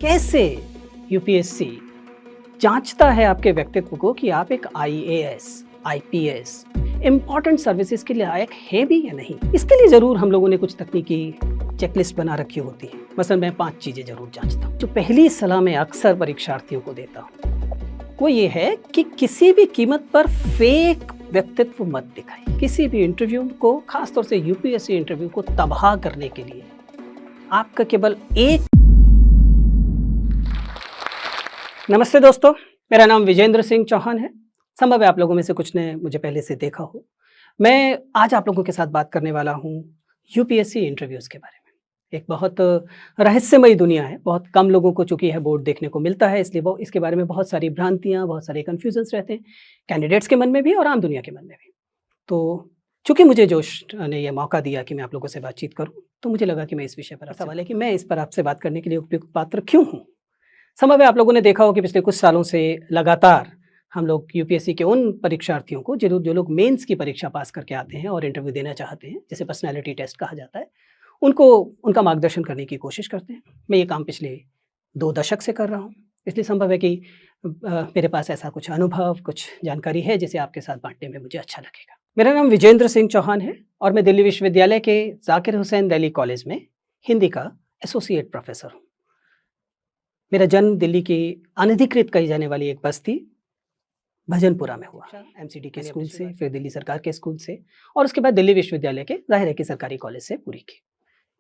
कैसे यूपीएससी जांचता है आपके व्यक्तित्व को कि आप एक आईएएस, आईपीएस, इंपॉर्टेंट सर्विसेज के लायक है भी या नहीं। इसके लिए जरूर हम लोगों ने कुछ तकनीकी चेकलिस्ट बना रखी होती है। मसलन मैं 5 चीजें जरूर जांचता हूँ। जो पहली सलाह मैं अक्सर परीक्षार्थियों को देता हूँ वो ये है कि किसी भी कीमत पर फेक व्यक्तित्व मत दिखाएं। किसी भी इंटरव्यू को, खासतौर से यूपीएससी इंटरव्यू को तबाह करने के लिए आपका केवल एक। नमस्ते दोस्तों, मेरा नाम विजेंद्र सिंह चौहान है। संभव है आप लोगों में से कुछ ने मुझे पहले से देखा हो। मैं आज आप लोगों के साथ बात करने वाला हूँ यूपीएससी इंटरव्यूज़ के बारे में। एक बहुत रहस्यमयी दुनिया है, बहुत कम लोगों को चूँकि है बोर्ड देखने को मिलता है, इसलिए वो इसके बारे में बहुत सारी भ्रांतियाँ, बहुत सारे कन्फ्यूजन्स रहते हैं, कैंडिडेट्स के मन में भी और आम दुनिया के मन में भी। तो चूँकि मुझे जोश ने यह मौका दिया कि मैं आप लोगों से बातचीत करूँ, तो मुझे लगा कि मैं इस विषय पर सवाल है कि मैं इस पर आपसे बात करने के लिए उपयुक्त पात्र क्यों हूँ। संभव है आप लोगों ने देखा हो कि पिछले कुछ सालों से लगातार हम लोग यूपीएससी के उन परीक्षार्थियों को जो लोग मेंस की परीक्षा पास करके आते हैं और इंटरव्यू देना चाहते हैं, जिसे पर्सनैलिटी टेस्ट कहा जाता है, उनको उनका मार्गदर्शन करने की कोशिश करते हैं। मैं ये काम पिछले 2 दशक से कर रहा हूँ, इसलिए संभव है कि मेरे पास ऐसा कुछ अनुभव, कुछ जानकारी है जिसे आपके साथ बांटने में मुझे अच्छा लगेगा। मेरा नाम विजेंद्र सिंह चौहान है और मैं दिल्ली विश्वविद्यालय के जाकिर हुसैन दिल्ली कॉलेज में हिंदी का एसोसिएट प्रोफेसर हूँ। मेरा जन्म दिल्ली की अनधिकृत कही जाने वाली एक बस्ती भजनपुरा में हुआ। एमसीडी के स्कूल से, फिर दिल्ली सरकार के स्कूल से और उसके बाद दिल्ली विश्वविद्यालय के जाहिर है कि सरकारी कॉलेज से पूरी की।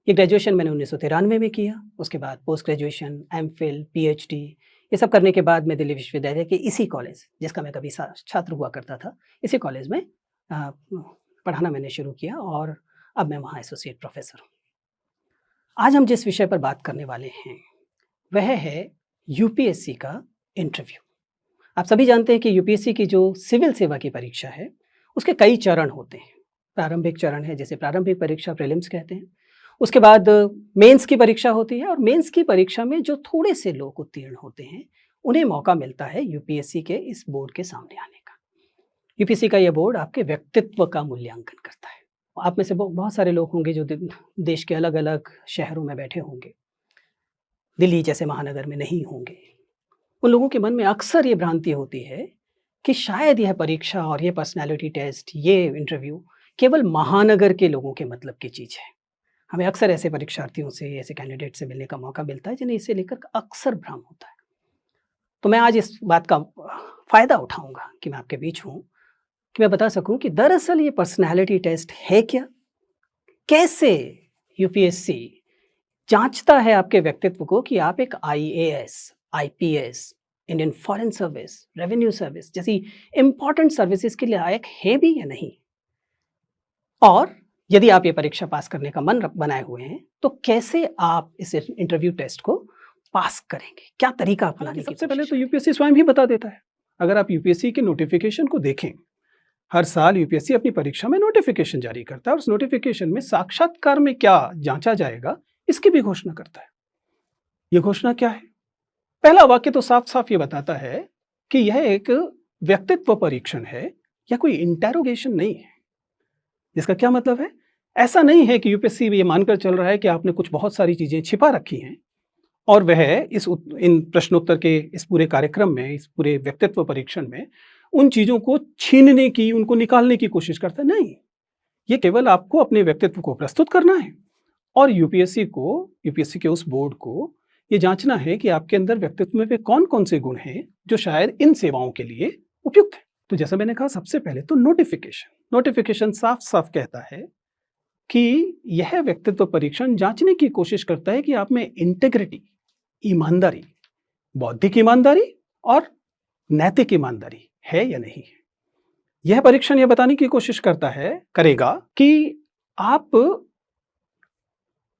ये ग्रेजुएशन मैंने 1993 में किया। उसके बाद पोस्ट ग्रेजुएशन, एमफिल, पीएचडी, ये सब करने के बाद मैं दिल्ली विश्वविद्यालय के इसी कॉलेज, जिसका मैं कभी छात्र हुआ करता था, इसी कॉलेज में पढ़ाना मैंने शुरू किया और अब मैं वहाँ एसोसिएट प्रोफेसर हूँ। आज हम जिस विषय पर बात करने वाले हैं वह है यूपीएससी का इंटरव्यू। आप सभी जानते हैं कि यूपीएससी की जो सिविल सेवा की परीक्षा है उसके कई चरण होते हैं। प्रारंभिक चरण है जिसे प्रारंभिक परीक्षा प्रीलिम्स कहते हैं। उसके बाद मेंस की परीक्षा होती है और मेंस की परीक्षा में जो थोड़े से लोग उत्तीर्ण होते हैं उन्हें मौका मिलता है यूपीएससी के इस बोर्ड के सामने आने का। यूपीएससी का यह बोर्ड आपके व्यक्तित्व का मूल्यांकन करता है। आप में से बहुत सारे लोग होंगे जो देश के अलग अलग शहरों में बैठे होंगे, दिल्ली जैसे महानगर में नहीं होंगे। उन लोगों के मन में अक्सर ये भ्रांति होती है कि शायद यह परीक्षा और ये पर्सनैलिटी टेस्ट, ये इंटरव्यू केवल महानगर के लोगों के मतलब की चीज़ है। हमें अक्सर ऐसे परीक्षार्थियों से, ऐसे कैंडिडेट से मिलने का मौका मिलता है जिन्हें इसे लेकर अक्सर भ्रम होता है। तो मैं आज इस बात का फ़ायदा उठाऊँगा कि मैं आपके बीच हूँ, कि मैं बता सकूँ कि दरअसल ये पर्सनैलिटी टेस्ट है क्या, कैसे यूपीएससी जांचता है आपके व्यक्तित्व को कि आप एक IAS, IPS, Indian foreign service, revenue service जैसी इंपॉर्टेंट सर्विसेज के लायक है भी या नहीं। और यदि आप ये परीक्षा पास करने का मन बनाए हुए हैं तो कैसे आप इस इंटरव्यू टेस्ट को पास करेंगे, क्या तरीका अपनाने की। सबसे पहले तो यूपीएससी स्वयं ही बता देता है। अगर आप यूपीएससी के नोटिफिकेशन को देखें, हर साल यूपीएससी अपनी परीक्षा में नोटिफिकेशन जारी करता है और उस नोटिफिकेशन में साक्षात्कार में क्या जांचा जाएगा इसकी भी घोषणा करता है। यह घोषणा क्या है? पहला वाक्य तो साफ साफ ये बताता है कि यह एक व्यक्तित्व परीक्षण है या कोई इंटेरोगेशन नहीं है। जिसका क्या मतलब है? ऐसा नहीं है कि यूपीएससी ये मानकर चल रहा है कि आपने कुछ बहुत सारी चीजें छिपा रखी हैं और वह इन प्रश्नोत्तर के इस पूरे कार्यक्रम में, इस पूरे व्यक्तित्व परीक्षण में उन चीजों को छीनने की, उनको निकालने की कोशिश करता है। नहीं, ये केवल आपको अपने व्यक्तित्व को प्रस्तुत करना है और यूपीएससी के उस बोर्ड को ये जांचना है कि आपके अंदर व्यक्तित्व में वे कौन कौन से गुण हैं जो शायद इन सेवाओं के लिए उपयुक्त है। तो जैसा मैंने कहा, सबसे पहले तो नोटिफिकेशन साफ साफ कहता है कि यह व्यक्तित्व परीक्षण जांचने की कोशिश करता है कि आप में इंटेग्रिटी, ईमानदारी, बौद्धिक ईमानदारी और नैतिक ईमानदारी है या नहीं है। यह परीक्षण यह बताने की कोशिश करेगा कि आप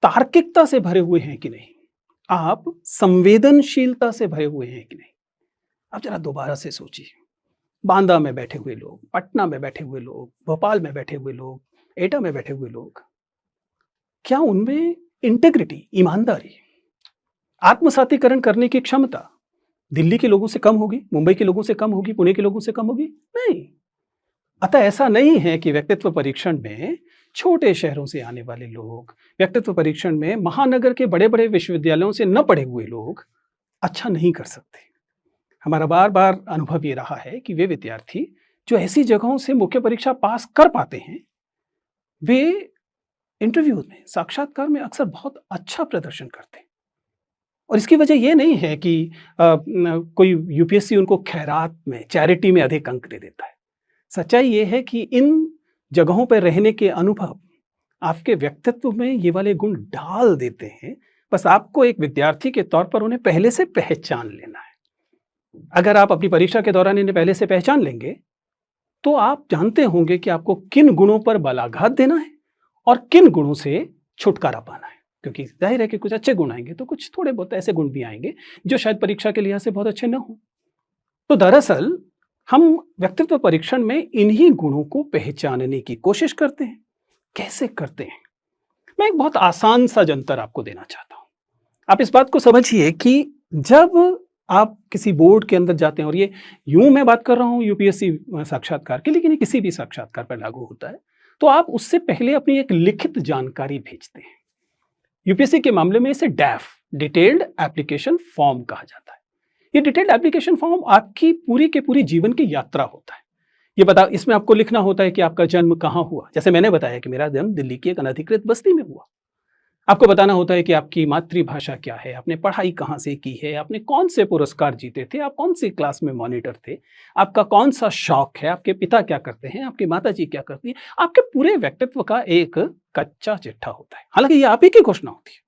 तार्किकता से भरे हुए हैं कि नहीं, आप संवेदनशीलता से भरे हुए हैं कि नहीं। अब जरा दोबारा से सोचिए, बांदा में बैठे हुए लोग, पटना में बैठे हुए लोग, भोपाल में बैठे हुए लोग, एटा में बैठे हुए लोग, क्या उनमें इंटेग्रिटी, ईमानदारी, आत्मसातीकरण करने की क्षमता दिल्ली के लोगों से कम होगी, मुंबई के लोगों से कम होगी, पुणे के लोगों से कम होगी? नहीं। अतः ऐसा नहीं है कि व्यक्तित्व परीक्षण में छोटे शहरों से आने वाले लोग, व्यक्तित्व परीक्षण में महानगर के बड़े बड़े विश्वविद्यालयों से न पढ़े हुए लोग अच्छा नहीं कर सकते। हमारा बार बार अनुभव ये रहा है कि वे विद्यार्थी जो ऐसी जगहों से मुख्य परीक्षा पास कर पाते हैं, वे इंटरव्यू में, साक्षात्कार में अक्सर बहुत अच्छा प्रदर्शन करते हैं। और इसकी वजह ये नहीं है कि कोई यूपीएससी उनको खैरात में, चैरिटी में अधिक अंक दे देता है। सच्चाई ये है कि इन जगहों पर रहने के अनुभव आपके व्यक्तित्व में ये वाले गुण डाल देते हैं। बस आपको एक विद्यार्थी के तौर पर उन्हें पहले से पहचान लेना है। अगर आप अपनी परीक्षा के दौरान इन्हें पहले से पहचान लेंगे, तो आप जानते होंगे कि आपको किन गुणों पर बलाघात देना है और किन गुणों से छुटकारा पाना है। क्योंकि जाहिर है कि कुछ अच्छे गुण आएंगे तो कुछ थोड़े बहुत ऐसे गुण भी आएंगे जो शायद परीक्षा के लिहाज से बहुत अच्छे न हों। तो दरअसल हम व्यक्तित्व परीक्षण में इन्हीं गुणों को पहचानने की कोशिश करते हैं। कैसे करते हैं? मैं एक बहुत आसान सा जंतर आपको देना चाहता हूं। आप इस बात को समझिए कि जब आप किसी बोर्ड के अंदर जाते हैं, और ये यूं मैं बात कर रहा हूं यूपीएससी साक्षात्कार की, लेकिन ये किसी भी साक्षात्कार पर लागू होता है, तो आप उससे पहले अपनी एक लिखित जानकारी भेजते हैं। यूपीएससी के मामले में इसे डैफ, डिटेल्ड एप्लीकेशन फॉर्म कहा जाता है। ये डिटेल्ड एप्लीकेशन फॉर्म आपकी पूरी के पूरी जीवन की यात्रा होता है। इसमें आपको लिखना होता है कि आपका जन्म कहाँ हुआ। जैसे मैंने बताया कि मेरा जन्म दिल्ली की एक अनधिकृत बस्ती में हुआ। आपको बताना होता है कि आपकी मातृभाषा क्या है, आपने पढ़ाई कहाँ से की है, आपने कौन से पुरस्कार जीते थे, आप कौन सी क्लास में मॉनिटर थे, आपका कौन सा शौक है, आपके पिता क्या करते हैं, आपकी माताजी क्या करती है। आपके पूरे व्यक्तित्व का एक कच्चा चिट्ठा होता है। हालांकि ये आप ही की घोषणा होती है।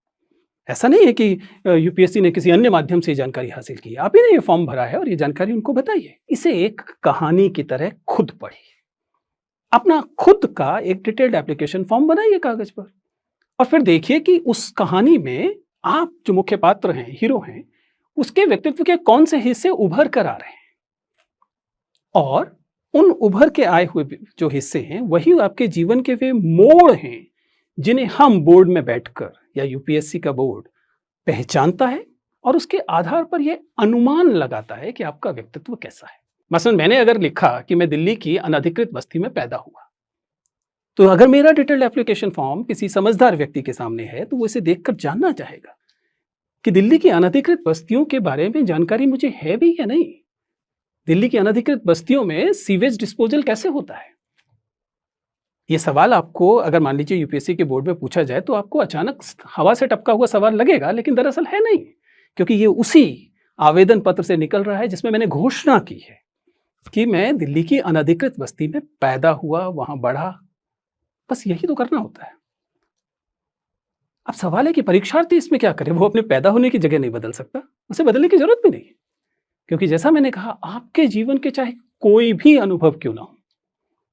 ऐसा नहीं है कि यूपीएससी ने किसी अन्य माध्यम से जानकारी हासिल की है। आप ही ने ये फॉर्म भरा है और ये जानकारी उनको बताइए। इसे एक कहानी की तरह खुद पढ़िए। अपना खुद का एक डिटेल्ड एप्लीकेशन फॉर्म बनाइए कागज पर, और फिर देखिए कि उस कहानी में आप जो मुख्य पात्र हैं, हीरो हैं, उसके व्यक्तित्व के कौन से हिस्से उभर कर आ रहे हैं, और उन उभर के आए हुए जो हिस्से हैं वही आपके जीवन के वे मोड़ हैं जिन्हें हम बोर्ड में बैठकर, या यूपीएससी का बोर्ड पहचानता है और उसके आधार पर यह अनुमान लगाता है कि आपका व्यक्तित्व कैसा है। मसलन मैंने अगर लिखा कि मैं दिल्ली की अनधिकृत बस्ती में पैदा हुआ, तो अगर मेरा डिटेल्ड एप्लीकेशन फॉर्म किसी समझदार व्यक्ति के सामने है तो वो इसे देखकर जानना चाहेगा कि दिल्ली की अनधिकृत बस्तियों के बारे में जानकारी मुझे है भी या नहीं। दिल्ली की अनधिकृत बस्तियों में सीवेज डिस्पोजल कैसे होता है। ये सवाल आपको अगर मान लीजिए यूपीएससी के बोर्ड में पूछा जाए तो आपको अचानक हवा से टपका हुआ सवाल लगेगा, लेकिन दरअसल है नहीं, क्योंकि ये उसी आवेदन पत्र से निकल रहा है जिसमें मैंने घोषणा की है कि मैं दिल्ली की अनधिकृत बस्ती में पैदा हुआ, वहां बढ़ा। बस यही तो करना होता है। अब सवाल है कि परीक्षार्थी इसमें क्या करे। वो अपने पैदा होने की जगह नहीं बदल सकता, उसे बदलने की जरूरत भी नहीं, क्योंकि जैसा मैंने कहा, आपके जीवन के चाहे कोई भी अनुभव क्यों ना हो,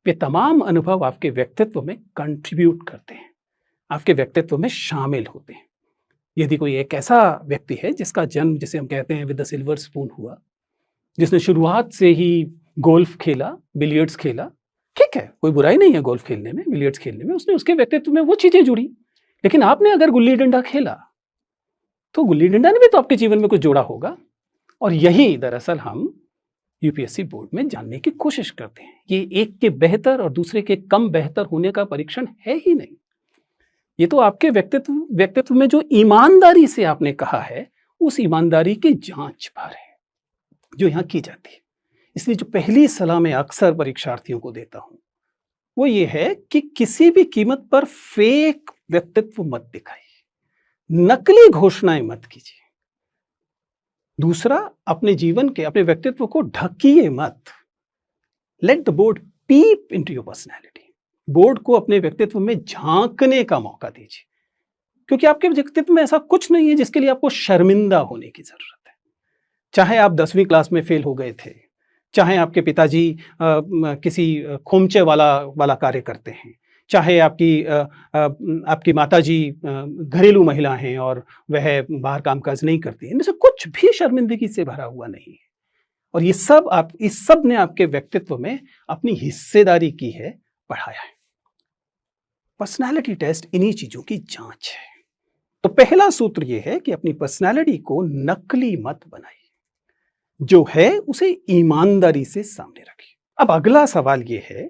वे तमाम अनुभव आपके व्यक्तित्व में कंट्रीब्यूट करते हैं, आपके व्यक्तित्व में शामिल होते हैं। यदि कोई एक ऐसा व्यक्ति है जिसका जन्म, जिसे हम कहते हैं, विद द सिल्वर स्पून हुआ, जिसने शुरुआत से ही गोल्फ खेला, बिलियर्ड्स खेला, ठीक है, कोई बुराई नहीं है गोल्फ खेलने में, बिलियर्ड्स खेलने में, उसने उसके व्यक्तित्व में वो चीजें जुड़ी। लेकिन आपने अगर गुल्ली डंडा खेला तो गुल्ली डंडा ने भी तो आपके जीवन में कुछ जोड़ा होगा। और यही दरअसल हम यूपीएससी बोर्ड में जानने की कोशिश करते हैं। ये एक के बेहतर और दूसरे के कम बेहतर होने का परीक्षण है ही नहीं। ये तो आपके व्यक्तित्व में जो ईमानदारी से आपने कहा है, उस ईमानदारी की जांच भर है जो यहाँ की जाती है। इसलिए जो पहली सलाह मैं अक्सर परीक्षार्थियों को देता हूं वो ये है कि किसी भी कीमत पर फेक व्यक्तित्व मत दिखाइए, नकली घोषणाएं मत कीजिए। दूसरा, अपने जीवन के, अपने व्यक्तित्व को ढकिए मत। Let the board peep into your personality. Board को अपने व्यक्तित्व में झांकने का मौका दीजिए, क्योंकि आपके व्यक्तित्व में ऐसा कुछ नहीं है जिसके लिए आपको शर्मिंदा होने की जरूरत है। चाहे आप 10वीं क्लास में फेल हो गए थे, चाहे आपके पिताजी किसी खोमचे वाला कार्य करते हैं, चाहे आपकी माताजी घरेलू महिला हैं और वह बाहर कामकाज नहीं करती है, इनमें से कुछ भी शर्मिंदगी से भरा हुआ नहीं है। और इस सब ने आपके व्यक्तित्व में अपनी हिस्सेदारी की है, बढ़ाया है। पर्सनालिटी टेस्ट इन्हीं चीजों की जांच है। तो पहला सूत्र यह है कि अपनी पर्सनालिटी को नकली मत बनाइए, जो है उसे ईमानदारी से सामने रखिए। अब अगला सवाल यह है